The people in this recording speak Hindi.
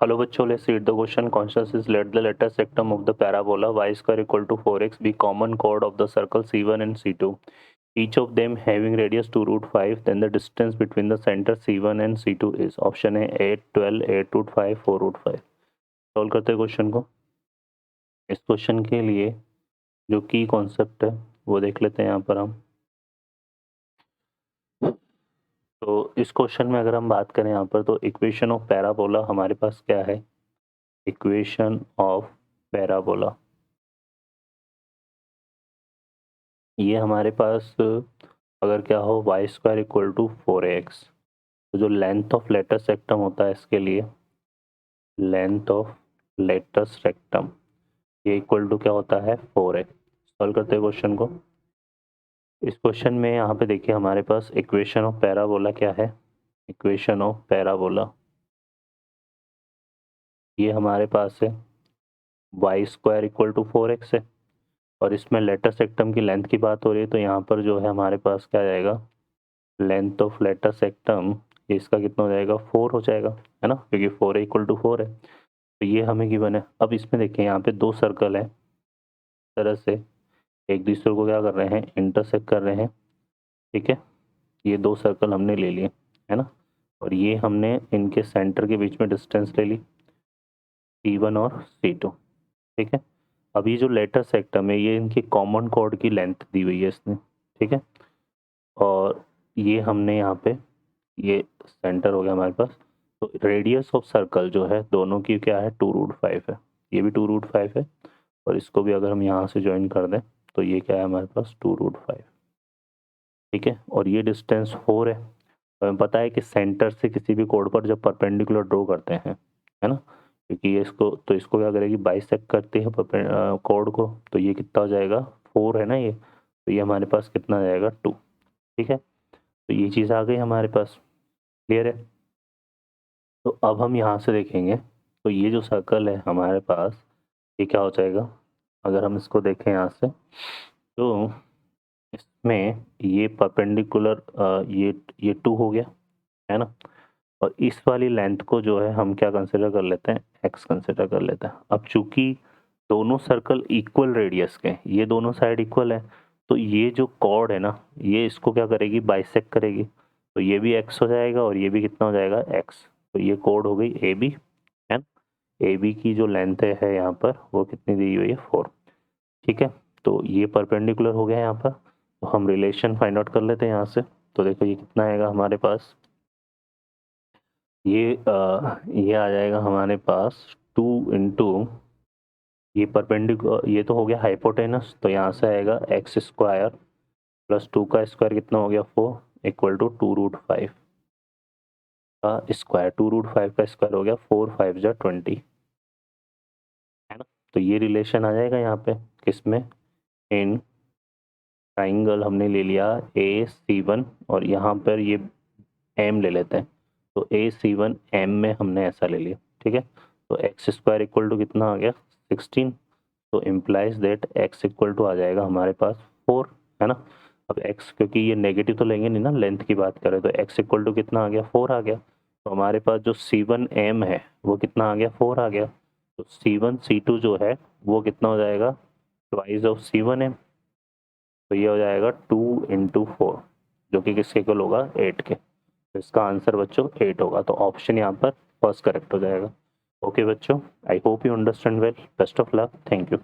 Hello बच्चों, let's read the question. Constance is let the lateral sectum of the parabola y square equal to 4x be common chord of the circle C1 and C2. Each of them having radius 2 root 5. Then the distance between the center C1 and C2 is option A 8, 12, 8 root 5, 4 root 5. Solve करते हैं क्वेश्चन को. इस क्वेश्चन के लिए जो की कॉन्सेप्ट है वो देख लेते हैं यहाँ पर हम. तो इस क्वेश्चन में अगर हम बात करें यहाँ पर तो इक्वेशन ऑफ पैराबोला हमारे पास क्या है. इक्वेशन ऑफ पैराबोला ये हमारे पास अगर क्या हो Y square equal to 4x, तो जो लेंथ ऑफ लेटस रेक्टम होता है इसके लिए लेंथ ऑफ लेटस रेक्टम ये इक्वल टू क्या होता है 4x. सॉल्व करते हैं क्वेश्चन को. इस क्वेश्चन में यहाँ पे देखिए हमारे पास इक्वेशन ऑफ पैराबोला क्या है. इक्वेशन ऑफ पैराबोला ये हमारे पास है Y square equal to 4x है और इसमें लेटस रेक्टम की लेंथ की बात हो रही है तो यहाँ पर जो है हमारे पास क्या जाएगा लेंथ ऑफ लेटस रेक्टम इसका कितना हो जाएगा 4 हो जाएगा है ना, क्योंकि 4 इक्वल टू 4 है. तो ये हमें गिवन है. अब इसमें देखिए यहाँ पे दो सर्कल है, तरह से एक दूसरे को क्या कर रहे हैं इंटरसेक्ट कर रहे हैं. ठीक है, ये दो सर्कल हमने ले लिए है ना, और ये हमने इनके सेंटर के बीच में डिस्टेंस ले ली C1 और C2. ठीक है, अभी जो लेटर सेक्टम है ये इनकी कॉमन कॉर्ड की लेंथ दी हुई है इसने. ठीक है, और ये हमने यहाँ पे ये सेंटर हो गया हमारे पास. तो रेडियस ऑफ सर्कल जो है दोनों की क्या है 2 रूट 5 है, ये भी 2 रूट 5 है और इसको भी अगर हम यहाँ से ज्वाइन कर दें तो ये क्या है हमारे पास 2 रूट 5. ठीक है, और ये डिस्टेंस 4 है. तो हमें पता है कि सेंटर से किसी भी कोड पर जब परपेंडिकुलर ड्रॉ करते हैं है ना, क्योंकि ये इसको क्या करेगी बाइसेक्ट करती है कोड को, तो ये कितना हो जाएगा 4 है ना ये, तो ये हमारे पास कितना आ जाएगा 2. ठीक है, तो ये चीज़ आ गई हमारे पास. क्लियर है. तो अब हम यहाँ से देखेंगे तो ये जो सर्कल है हमारे पास ये क्या हो जाएगा. अगर हम इसको देखें यहाँ से तो इसमें ये परपेंडिकुलर ये 2 हो गया है ना, और इस वाली लेंथ को जो है हम क्या कंसिडर कर लेते हैं x कंसिडर कर लेते हैं. अब चूंकि दोनों सर्कल इक्वल रेडियस के ये दोनों साइड इक्वल है तो ये जो कॉर्ड है ना ये इसको क्या करेगी बाइसेक्ट करेगी, तो ये भी x हो जाएगा और ये भी कितना हो जाएगा x. तो ये कॉर्ड हो गई AB है. AB की जो लेंथ है यहाँ पर वो कितनी दी हुई है 4. ठीक है, तो ये परपेंडिकुलर हो गया यहाँ पर. तो हम रिलेशन फाइंड आउट कर लेते हैं यहाँ से. तो देखो ये कितना आएगा हमारे पास, ये आ जाएगा हमारे पास 2 इंटू ये परपेंडिकुलर ये तो हो गया हाइपोटेनस, तो यहाँ से आएगा एक्स स्क्वायर प्लस 2 का स्क्वायर कितना हो गया 4 इक्वल टू 2 रूट 5 का स्क्वायर. 2 रूट 5 का स्क्वायर हो गया 4 5 जा 20 है ना. तो ये रिलेशन आ जाएगा यहाँ पे किसमें इन ट्राइंगल हमने ले लिया AC1 और यहाँ पर ये M ले लेते हैं, तो AC1 M में हमने ऐसा ले लिया. ठीक है, तो एक्स स्क्वायर इक्वल टू कितना आ गया 16, तो implies that x equal to आ जाएगा हमारे पास 4 है ना. अब x क्योंकि ये नेगेटिव तो लेंगे नहीं ना, लेंथ की बात करें तो x इक्वल टू कितना आ गया 4 आ गया. तो हमारे पास जो C1M है वो कितना आ गया 4 आ गया. तो C1 C2 जो है वो कितना हो जाएगा ट्वाइस ऑफ C1M, तो ये हो जाएगा 2 इंटू 4 जो कि किसके इक्वल होगा 8 के. तो इसका आंसर बच्चों 8 होगा. तो ऑप्शन यहाँ पर फर्स्ट करेक्ट हो जाएगा. ओके बच्चों, I hope you understand well. Best of luck. Thank you.